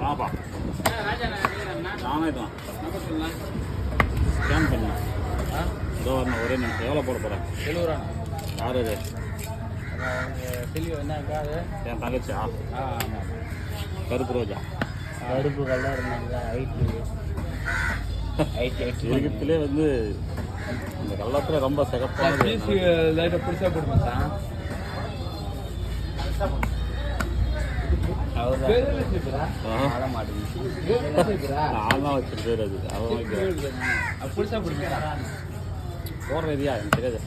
ஆப்பா நானே தான் ஸ்கேன் பண்ணேன். இதோ வரணும், ஒரே நிமிஷம். எவ்வளோ போட போகிறேன்? 70 ரூபா. யார் அது? டெலிவரி என்னக்கா அது? என் தங்கச்சி. ஆமாம். கருப்பு ரோஜா. கருப்பு கலர் நல்லா இருக்கிறதுலே வந்து இந்த கள்ளத்தில் ரொம்ப சிறப்பான லைட்டாக பிடிச்சா போடுமாட்டான். நான் தான் வச்சிருக்காரு அது. அவன் பிடிச்சா போடுமா போடுற ஏரியா எனக்கு தெரியாது.